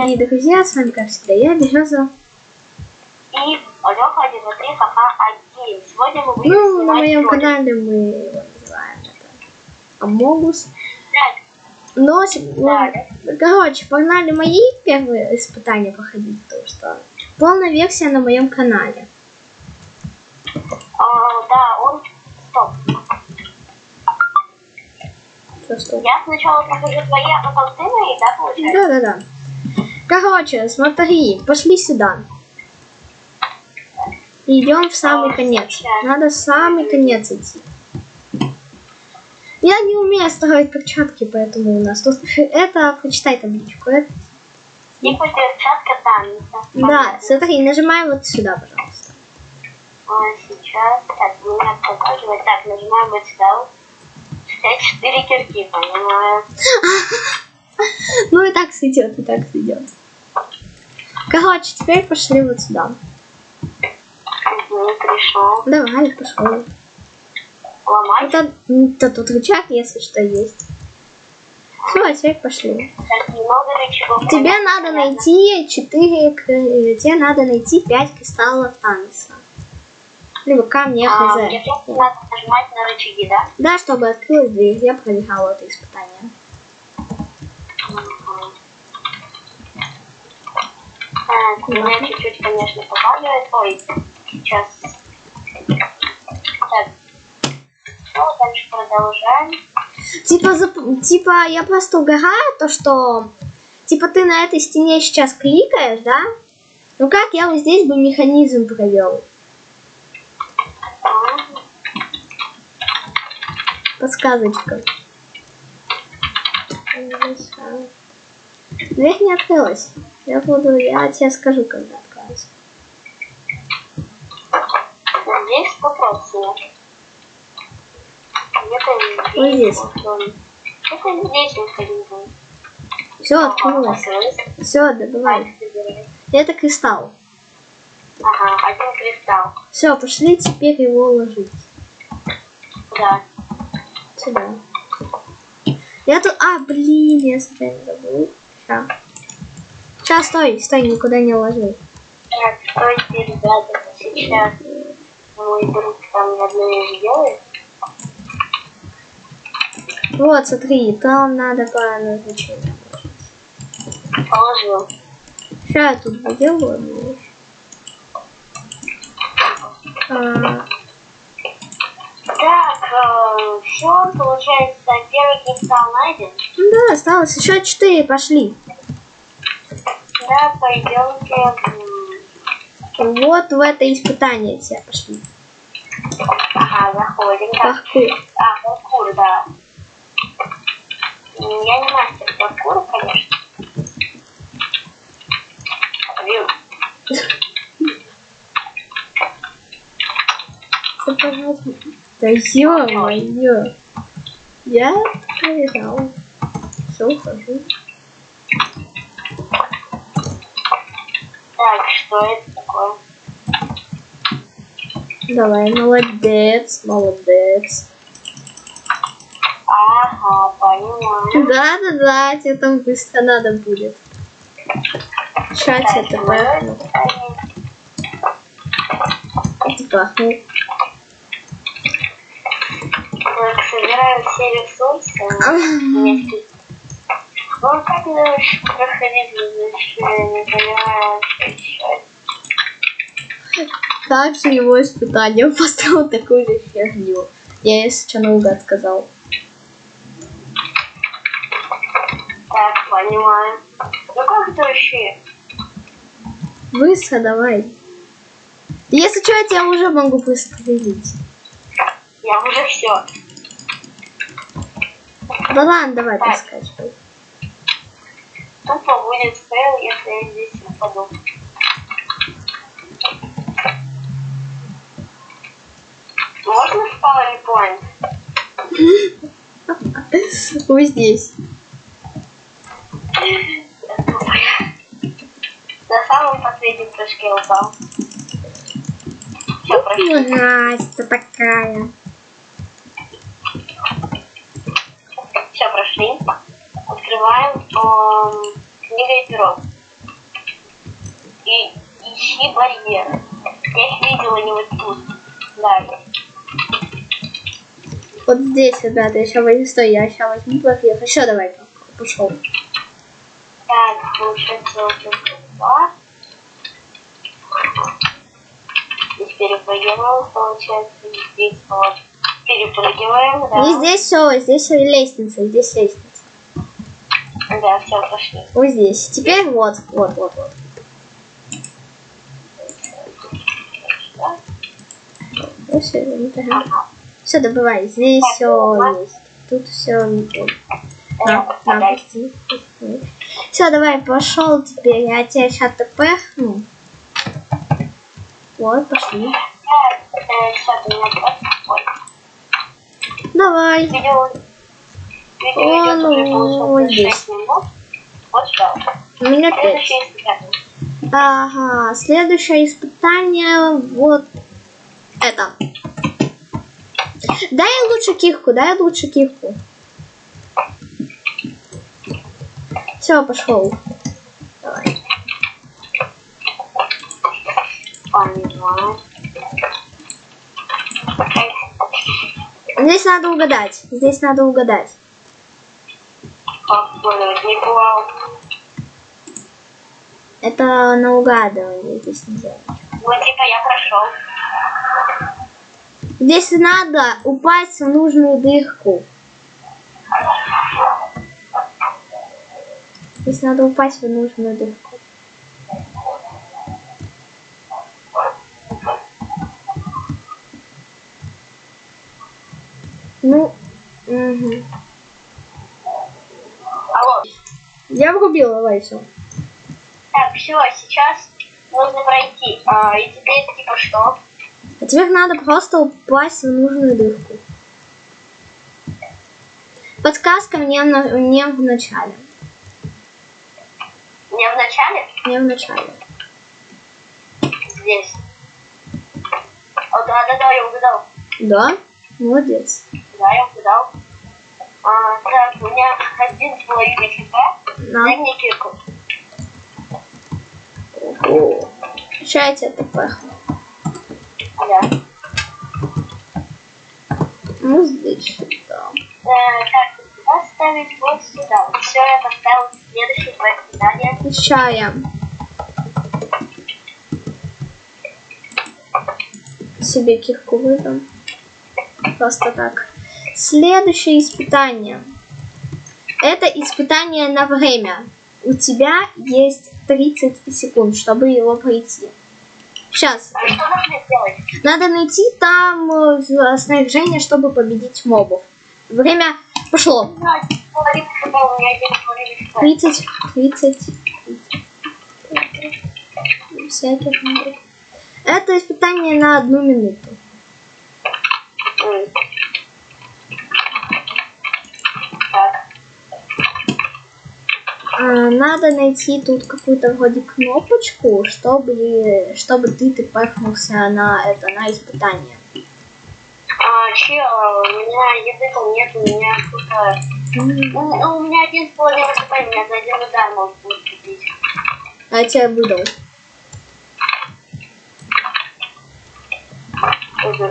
дорогие друзья, с вами, как всегда, я, Береза. И Лёха 1, 2, 3, ха-ха, 1. Сегодня мы будем Ну, на снимать моем ролик. канале мы его называем это Амогус. Так, Но, да. короче, погнали мои первые испытания проходить, потому что полная версия на моем канале. Да, он... Стоп. Что? Я сначала прохожу твои, а потом ты мои, да, получается? Да. Короче, смотри, пошли сюда. Идем в самый конец. Надо в самый конец идти. Я не умею строить перчатки, поэтому у нас тут... Это, прочитай табличку. Это... Типа перчатка танца. Да, смотри, нажимай вот сюда, пожалуйста. Сейчас, так, меня показывает. Так, нажимаем вот сюда. 4 кирки, понимаю. Ну и так сойдет, и так сойдет. Короче, теперь пошли вот сюда. Пришел. Давай, пошел. Ломать? Это тут рычаг, если что, есть. Все, теперь пошли. Так, немного рычагов. Тебе надо найти 4... Тебе надо найти 5 кристаллов танца. Либо камни хз. Мне просто надо нажимать на рычаги, да? Да, чтобы открылась дверь. Я проиграла это испытание. Так, меня чуть-чуть, конечно, побаливает. Ой, сейчас. Так. Ну, дальше продолжаем. Типа, я просто угораю, то что... Типа, ты на этой стене сейчас кликаешь, да? Ну как я вот здесь бы механизм провел? Подсказочка. Дверь не открылась. Я тебе скажу, когда откроется. Здесь 100%. Где-то Вот здесь. Это здесь механизм. Все, открылось. Все, добывай. Это кристалл. Ага, 1 кристалл. Все, пошли теперь его ложить. Да. Сюда. Я тут... блин, я случайно забыл. Сейчас, стой, никуда не ложи. Так, стойте, ребята, сейчас мой друг там одну вещь делает. Вот, смотри, там надо по назначению ложить. Положил. Сейчас я тут поделаю одну вещь. Так, все, получается, первый кристалл найден. Да, осталось еще 4, пошли. Да, пойдемте. Вот в это испытание тебя пошли. Ага, заходим. Паркур. Паркур, да. Я не мастер паркура, конечно. Вил. Да ё-моё. Я проиграл. Все, ухожу. Так, что это такое? Давай, молодец. Ага, понимаю. Да, тебе там быстро надо будет. Сейчас это пахнет. Это пахнет. Так, собираю все ресурсы. Ну, как мне проходить, я не понимаю, что еще. Как же его испытание? Он поставил такую же фигню. Я, если что, наугад сказал. Так, понимаю. Ну как это вообще? Быстро давай. Если что, я тебя уже могу пристрелить. Я уже все. Да ладно, давай, подскачивай. Тупо будет фейл, если я здесь упаду. Можно в PowerPoint? Вот здесь. На самом последнем прыжке упал. Все, прошли. Настя такая. Все, прошли. Открываем книга и перо. и ищи барьеры. Я их видела не вот тут. Да. Вот здесь, ребята, я сейчас возьму, стой, я сейчас возьму барьер. Еще давай, пошел. Так, получается, вот это два. Здесь перепрыгиваем, получается, здесь вот перепрыгиваем, да. И здесь все лестница, здесь лестница. Да, все, пошли. Вот здесь. Теперь вот. Ага. Все, добывай. Здесь все есть. Тут все на, пусти. Все, давай, пошел теперь. Я тебя сейчас тпхну. Вот, пошли. Давай. Видео идет уже, получается, 6 минут. Вот что. У меня 5. Следующее испытание. Ага, следующее испытание вот это. Дай лучше кирку. Все, пошел. Давай. Понимаю. Здесь надо угадать. Как угадывать? Не бывал. Это на угадывание здесь нельзя. Ну, типа, я прошел. Здесь надо упасть в нужную дырку. Ну, угу. Алло. Я врубила, давай все. Так, все, сейчас нужно пройти. И теперь, типа, что? А теперь надо просто упасть в нужную дырку. Подсказка не в начале. Не в начале? Не в начале. Здесь. О, да, я угадал. Да? Молодец. Да, я угадал. Так, у меня 1,5 хп. На. Дай мне кирку. Сейчас я тебя тпхну. Да. Ну, здесь сюда. Так, поставить вот сюда. Вот все, я поставил следующее испытание. Сейчас я себе кирку выдам. Просто так. Следующее испытание. Это испытание на время. У тебя есть 30 секунд, чтобы его пройти. Сейчас. А что нужно сделать? Надо найти там снаряжение, чтобы победить мобов. Время пошло. 30. Всяких мобов. Это испытание на 1 минуту. Так. Надо найти тут какую-то вроде кнопочку, чтобы ты тпхнулся на испытание. Чел, у меня языка нет, у меня кто-то... У меня 1,5 хп, меня за 1 удар может убить. А я тебя выдал. Угу.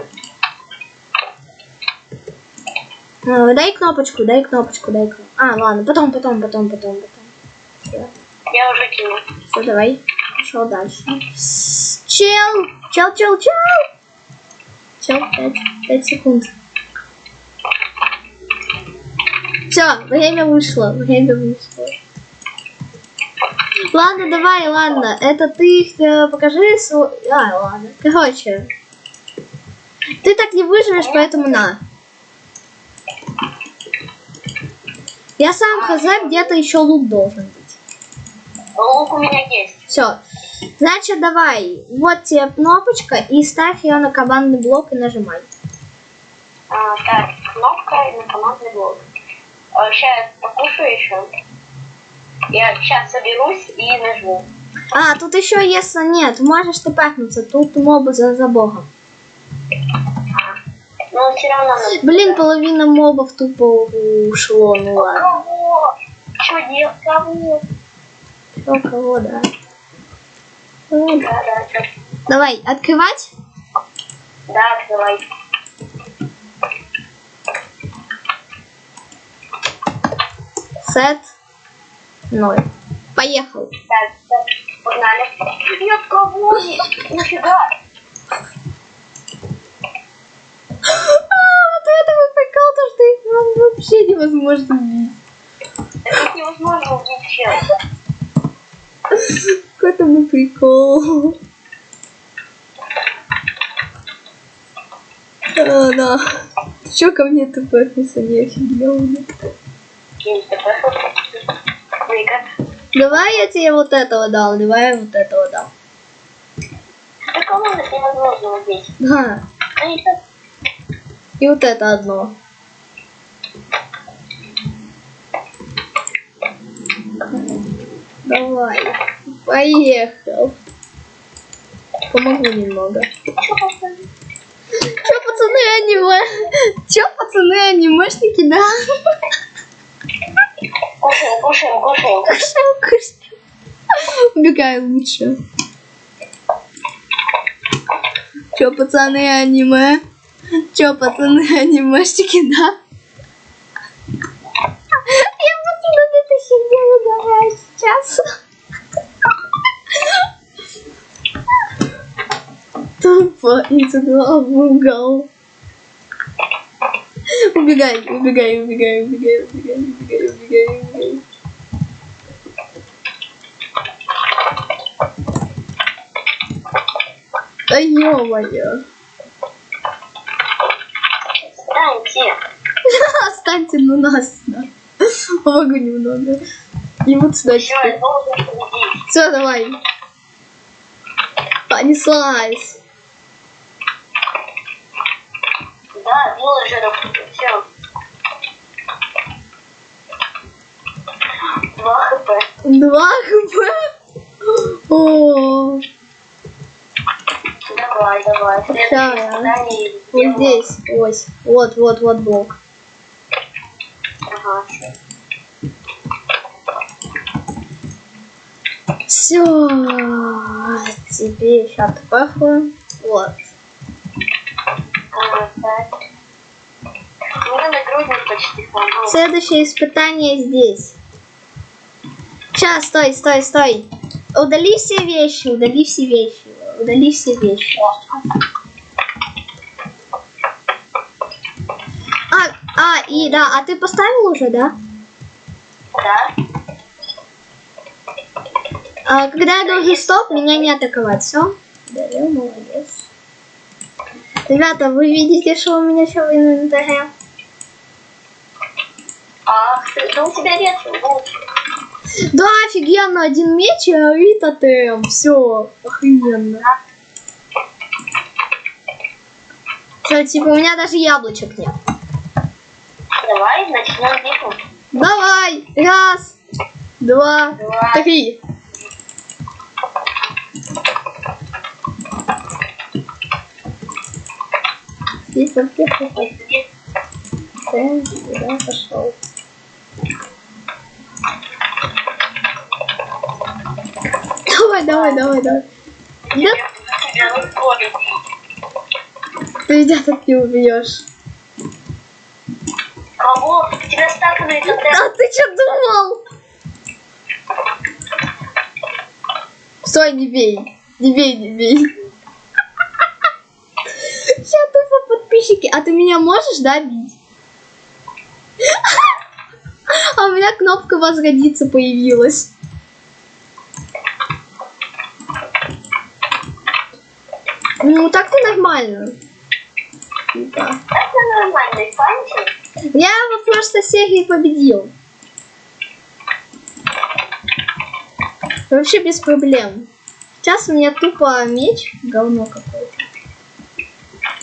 Дай кнопочку. А, ладно, потом. Всё. Я уже кинул. Все, давай. Пошел дальше. Чел, 5 секунд. Все, время вышло. Ладно. Это ты покажи свой... ладно. Короче. Ты так не выживешь, поэтому на. Я сам хз, где-то еще лук должен быть. Лук у меня есть. Все. Значит, давай. Вот тебе кнопочка и ставь ее на командный блок и нажимай. Так, кнопка на командный блок. Сейчас покушаю еще. Я сейчас соберусь и нажму. Тут еще если нет, можешь ты пахнуться. Тут мобы за богом. Но все равно надо. Блин, половина мобов тупо ушло, ну ладно. Кого? Что делать? Кого? Кого, да. Да. Давай, открывать? Да, открывай. Сет 0. Поехал. Так, погнали. Нет, кого? Нафига? Вот этого прикол, то что их вообще невозможно убить. Это невозможно убить сейчас. Какой там прикол. Да. Ты чё ко мне тпхнется, не офигел? Давай я тебе вот этого дал, давай я вот этого дам. Да кого невозможно убить? Да. И вот это одно. Давай. Поехал. Помогу немного. Чё, пацаны, аниме? Чё, пацаны, анимешники, да? Кушаем. Кушаем. Убегай лучше. Чё, пацаны, аниме? Чё, пацаны, анимешники, да? Я буду над этой фигней угораю сейчас. Тупо из угла в угол. Убегай. Да ё-моё. Встаньте. Останьте на нас. Да. Помогу немного. И вот сюда. Все, я должен победить. Все, давай. Понеслась. Да, выложено. Все. 2 хп. 2 хп. О, Давай. Следующее Да. задание вот сделано. здесь. Ось. Вот блок. Ага. Все. Теперь сейчас пахну. Вот. Так. У меня нагрудник почти сломал. Следующее испытание здесь. Сейчас, стой. Удали все вещи. А ты поставил уже, да? Да. Когда я должен стоп, меня не атаковать. Все? Да, я молодец. Ребята, вы видите, что у меня все в инвентаре? Ах ты, да у тебя редко лучше. Да, офигенно, 1 меч и тотем. Все, охрененно. Что, типа, у меня даже яблочек нет. Давай начнем битву. Давай, 1, 2, 3. Тихо. Куда пошел? Давай. Да, ты меня так не убьешь. Кого? Тебя стаканы это А ты что думал? Стой, не бей. Сейчас тупо подписчики. А ты меня можешь, да, бить? А у меня кнопка возродиться появилась. Ну, так-то нормально. Да. Это нормальный фантик. Я во прошлой серии победил. Вообще без проблем. Сейчас у меня тупо меч. Говно какое-то.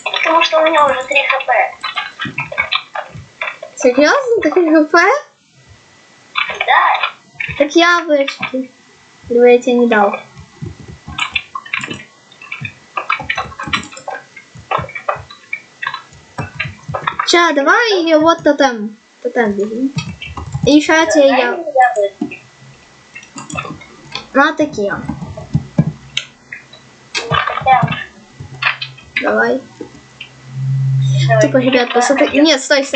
Потому что у меня уже 3 хп. Серьезно? Так ХП? Да. Так яблочки. Или я тебе не дал? Ща, давай вот тотем. Тотем бери. И еще я тебе Дай я... мне яблоки. На такие. Давай. Давай. Типа, ребят, посмотри. Нет, стой.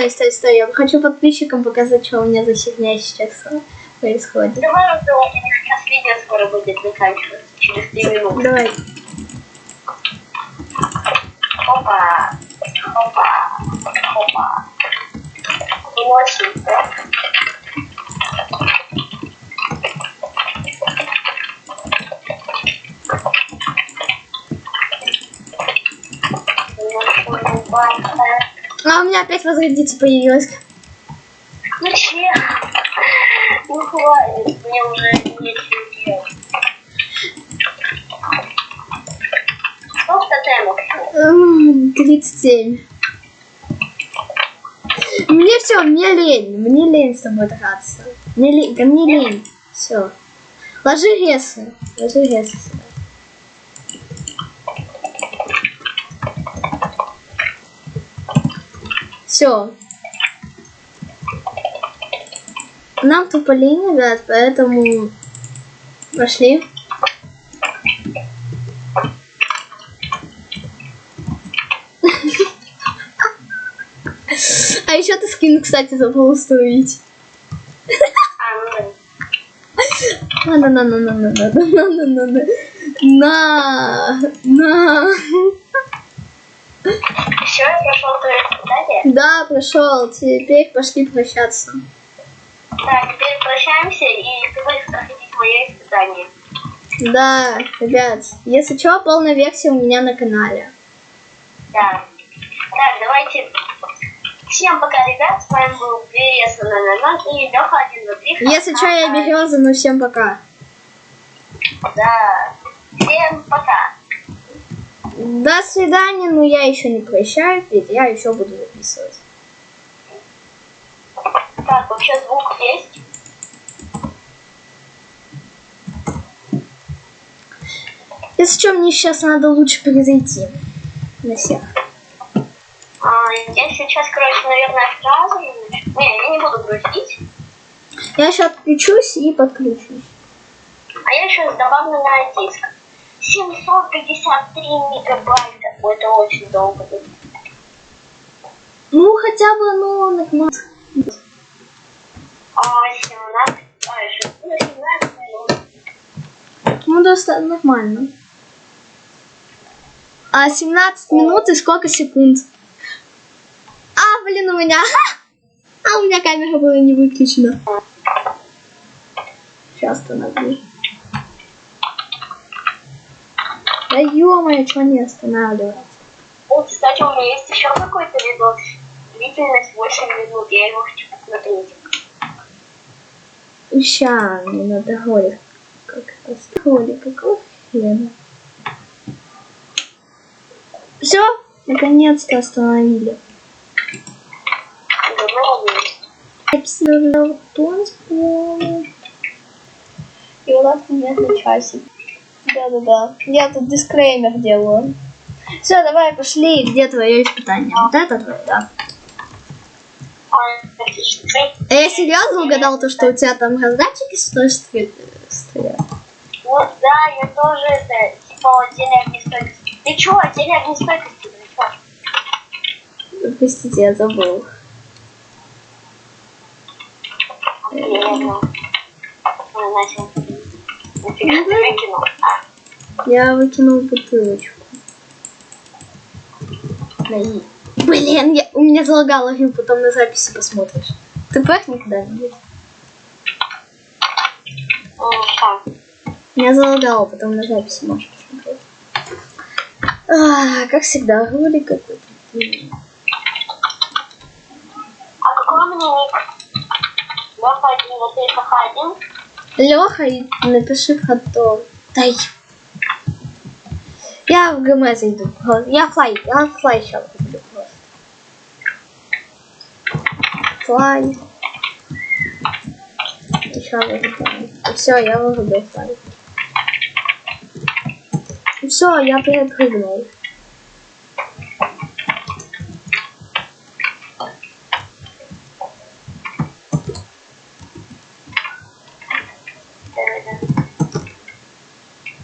Я хочу подписчикам показать, что у меня за фигня сейчас происходит. Давай, у меня сейчас видео скоро будет заканчиваться. Через 3 минуты. Давай. Опа. Очень, да? А у меня опять возродиться появилась. Ну че? Ну хватит, мне уже нечего делать. Сколько темов? 37. Мне все, мне лень с тобой драться. Мне лень. Все. Ложи ресы сюда. Все. Нам тупо лень, ребят, поэтому пошли. А еще ты скин, кстати, забыл установить. На. Все, я прошел твое испытание? Да, прошел. Теперь пошли прощаться. Да, теперь прощаемся, и ты будешь проходить мое испытание. Да, ребят, если что, полная версия у меня на канале. Да. Так, давайте. Всем пока, ребят. С вами был Береса и Леха 1, 2, 3. Если что, я Береза, ну всем пока. Да. Всем пока. До свидания, но я еще не прощаюсь, ведь я еще буду записывать. Так, вообще звук есть? Если что, мне сейчас надо лучше произойти на всех. Я сейчас, короче, наверное, сразу... Не, я не буду грузить. Я сейчас отключусь и подключусь. А я еще добавлю на диск. 753 мегабайта. Это очень долго. Ну, хотя бы, ну, нормально. 17... ну, 17 минут. Ну, достаточно нормально. А 17 минут и сколько секунд? А, блин, у меня... А, у меня камера была не выключена. Сейчас остановлю. Да ё-моё, что не останавливается? Вот, кстати, у меня есть еще какой-то видос. Длительность 8 минут. Я его хочу посмотреть. Ща, мне надо ролик. Ролик, какого хрена? Все, наконец-то остановили. И у нас нет на часик. Да. Я тут дисклеймер делаю. Все, давай, пошли. Где твое испытание? Вот это твое, да. А я серьезно угадал то, что у тебя там раздатчики стоят? Вот, да, я тоже это, типа, отдельной огнестойкости. Ты чё, отдельной огнестойкости, ты чё? Простите, я забыл. Я выкинул бутылочку. Блин, у меня залагало, потом на записи посмотришь. Ты пахнет когда-нибудь? Меня залагало, потом на записи можешь посмотреть. Как всегда, ролик какой-то. А какой у меня ник? Леха 1, вот ты Леха 1? Леха, и напиши потом. Дай. Я в ГМ зайду. Я флай сейчас куплю просто. Флай. Еще вырубаю. Все, я вырубил флай. Все, я перепрыгнул.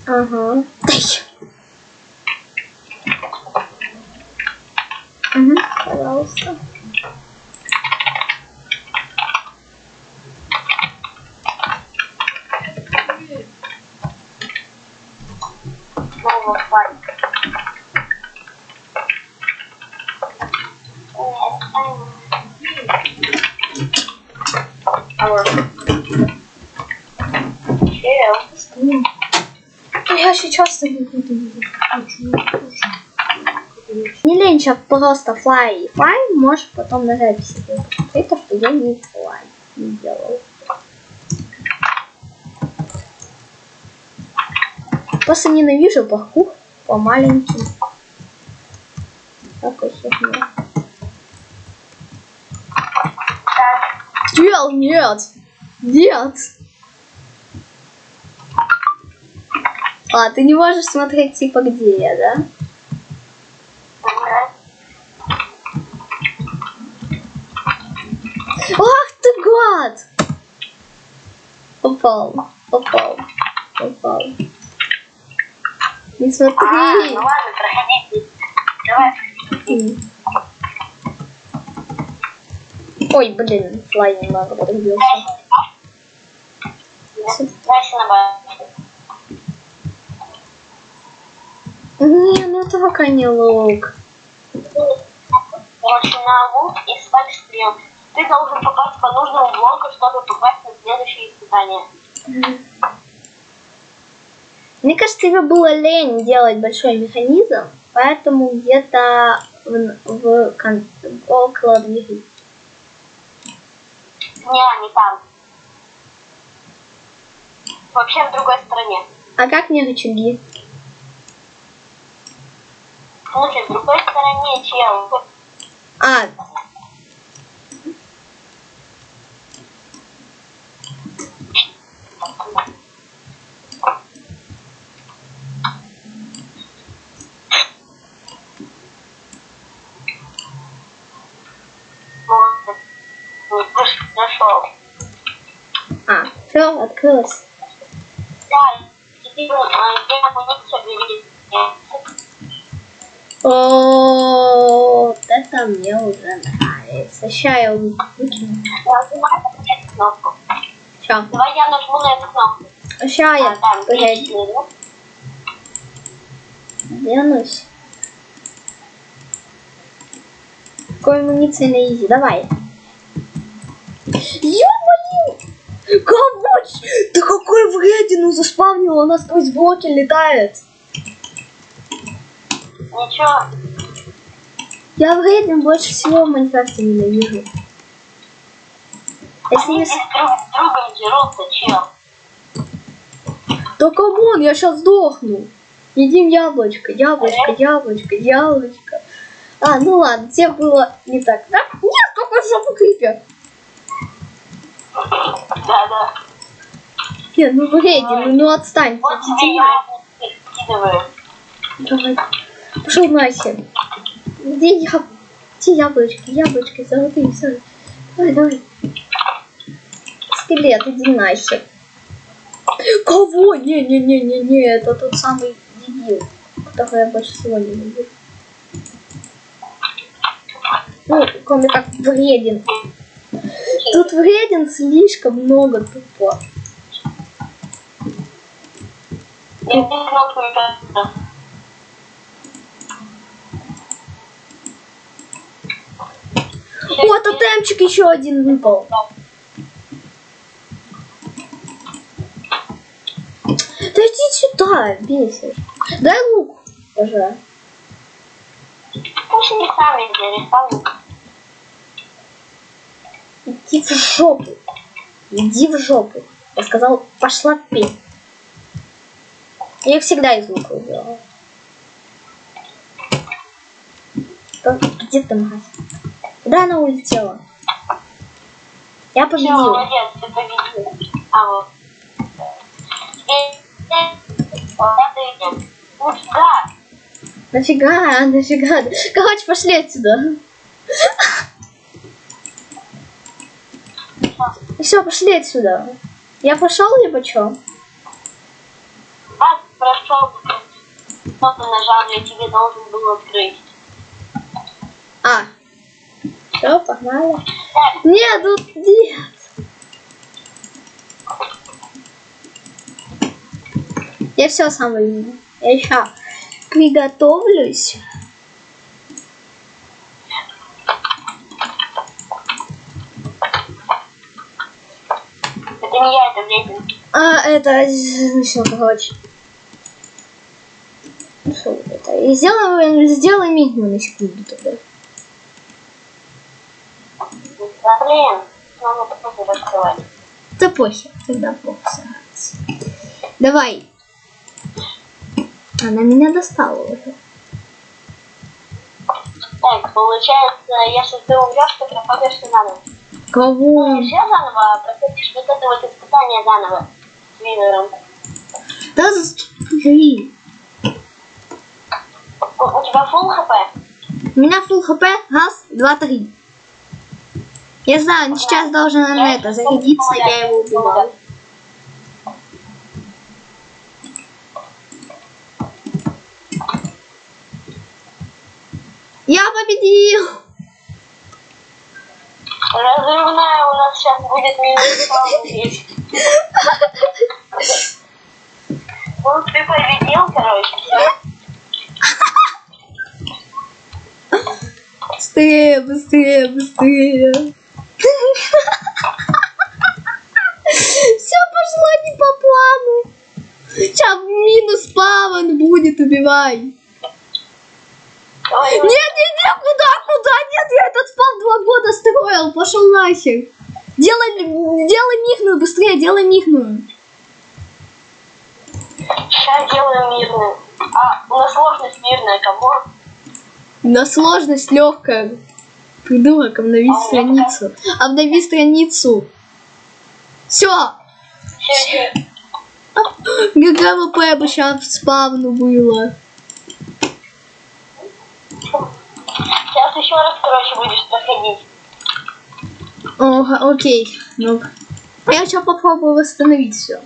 Ага. Снова флай. Чел. Я сейчас не буду. Не лень, сейчас просто флай. Флай можешь потом на записи посмотреть, то, что я не флай не делал. Просто ненавижу паркур по маленьким. Такой херня. Чел, нет! Нет! А, ты не можешь смотреть, типа, где я, да? Ах ты гад! Попал, попал, попал. Не смотри. Ну ладно, проходите. Давай. Ой, блин, флай немного подбился. Дальше на башню. Не, ну это пока не лук. Короче, на лук и ставь стрел. Ты должен попасть по нужному блоку, чтобы попасть на следующее испытание. Мне кажется, тебе было лень делать большой механизм, поэтому где-то около двери. Не там. Вообще в другой стороне. А как мне рычаги? В смысле, в другой стороне, чел. А, Нашел. все, открылось. Да, теперь я амуницию берите. О, вот это мне уже нравится. Сейчас я выкину. Нажимай на эту кнопку. Сейчас. Давай я нажму на эту кнопку. Сейчас я Там, погоди. Денусь. Какой амуниции на изи? Давай. Ё-моё! Кого? Да какой вредину заспавнил, она сквозь блоки летает. Ничего. Я вреден больше всего в Майнкрафте ненавижу. Если Они не... здесь друг с другом дерутся, чел. Да камон, я сейчас сдохну. Едим яблочко, яблочко, яблочко, яблочко. А, ну ладно, тебе было не так, да? Нет, какой жопу крипер. Да. Нет, ну вреден, ну отстань. Вот тебе я скидываю. Давай. Пошел нахер. Где яблочки, яблочки, золотые, все. Давай. Скелет, иди нахер. Кого? Не, это тот самый дебил, которого я больше всего не люблю. Ну, кроме как вреден. Тут вреден слишком много тупо. О, тотемчик еще один выпал. Да иди сюда, бесишь. Дай лук, пожалуйста. Пусть не сами зарисовали. Иди в жопу. Иди в жопу. Я сказал, пошла ты. Я их всегда из лука убивала. Где ты, мразь? Куда она улетела? Я Все, победил. молодец, ты победил. А вот. Нафига? Короче, пошли отсюда. Все, пошли отсюда. Я пошел, либо что? А, прошел. Кто-то нажал, я тебе должен был открыть. А. Все, погнали. Нет, тут нет. Я все сам возьму. Я сейчас приготовлюсь. Это не я, это Вредин. Это... Все, короче. Что это? И сделай мигну на секунду тогда. Да блин, нам это просто раскрывать. Да похер, тогда плохо сыграться. Давай. Она меня достала уже. Так, получается, если ты умрешь, то проходишь заново. Кого? Не все заново, а проходишь вот это вот испытание заново. С Винером. Да смотри. У тебя фулл хп? У меня full хп. Раз, два, три. Я знаю, он сейчас должен на это зарядиться, я его убивал. Я победил! Разрывная у нас сейчас будет минус 10. Ну, ты победил, короче, все. Быстрее, быстрее, быстрее. Все пошло не по плану. Сейчас минус паван будет, убивай. Нет, куда? Нет, я этот спал 2 года строил, пошел нахер. Делай мигную, быстрее, делай мигную. Сейчас делаем мирную. У нас сложность мирная, кого? На сложность легкая. Придурок, обнови страницу. Обнови страницу. Все. ГГВП бы сейчас в спавну было. Сейчас еще раз, короче, будешь проходить. О, окей. Ну, я сейчас попробую восстановить все.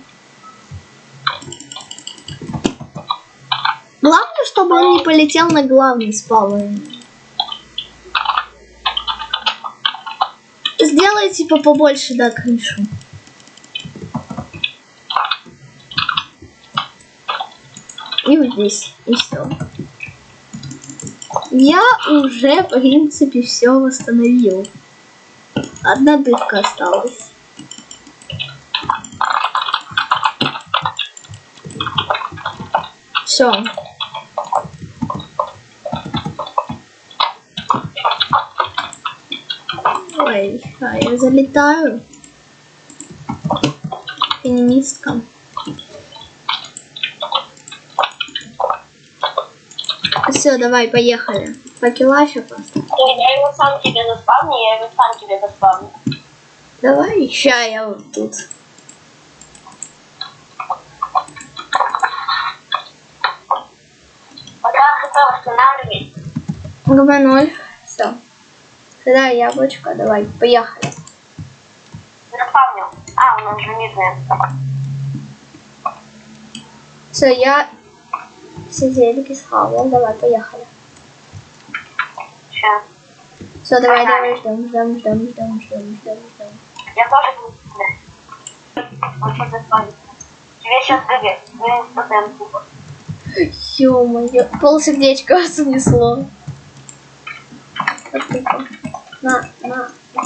Главное, чтобы он не полетел на главный спаун. Сделай типа побольше, да, крышу. И вот здесь, и все. Я уже, в принципе, все восстановил. Одна дырка осталась. Все. Ой, я залетаю. Феминистка. Все, давай, поехали. Факела еще просто. Я его сам тебе заспавню, я его сам тебе заспавню. Давай, ща я вот тут. Пока хп восстанавливай. ГБ0. Все. Тогда яблочко, давай, поехали. Заспавню. У нас же мирная. Все, я все зельки схавал. Давай, поехали. Сейчас. Все, давай, ждем. Я тоже буду сюда. Он сейчас заспавнит. Тебе сейчас ГГ. Минус ПТМ тупо. Ё-моё, полсердечка снесло. На. Ну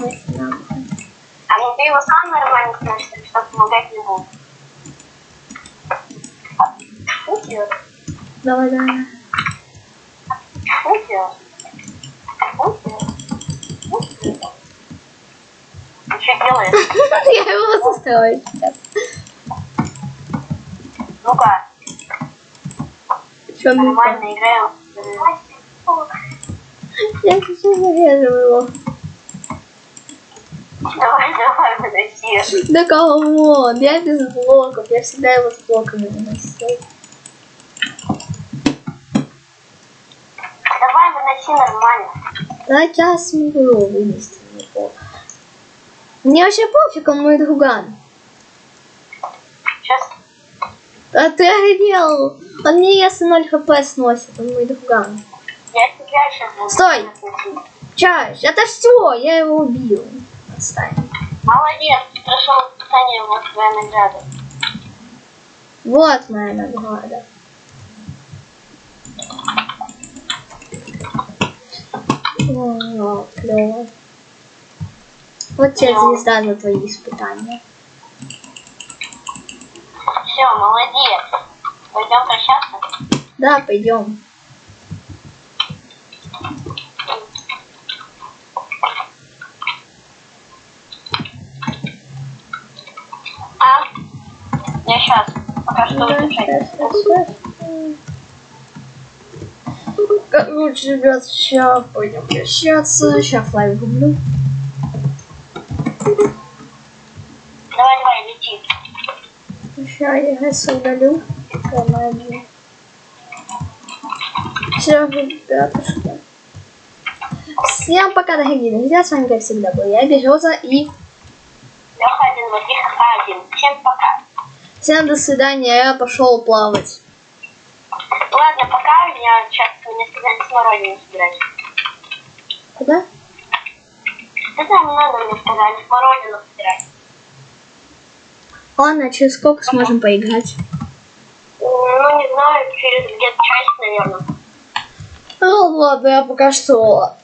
ты его сам нормально сносишь, чтобы помогать не буду. Фу, Давай. Ты что делаешь? Я его застрою сейчас. Ну-ка, Чё нормально играем. Я сейчас зарежу его. Давай, выноси. Да кого? Я без блоков. Я всегда его с блоками выносил. Давай, выноси нормально. Да, я смогу его вынести. Мне вообще пофиг, он мой друган. Сейчас. А ты охренел? Он мне если 0 хп сносит, он мой друган. Я тебя сейчас буду. Стой! Чаш, это все, я его убил. Отстань. Молодец, ты прошел испытание, вот твоя награда. Вот моя награда. О, клево. Вот тебе звезда за твои испытания. Все, молодец. Пойдем прощаться? Да, пойдем. Я сейчас. Пока что выключай. Короче, ребят, сейчас пойдем прощаться. Сейчас лайв гублю. Давай, лети. Сейчас я гайс удалю. Команду. Все, ребятушки. Всем пока, дорогие друзья. С вами, как всегда, был я, Береза и... Леха 1, Лохиха 1. Всем пока. Всем до свидания, я пошел плавать. Ладно, пока. Меня сейчас мне сказали смородину собирать. Куда? Это нам надо, мне сказали смородину собирать. Ладно, через сколько сможем поиграть? Ну, не знаю, через где-то часик, наверное. Ну ладно, я пока что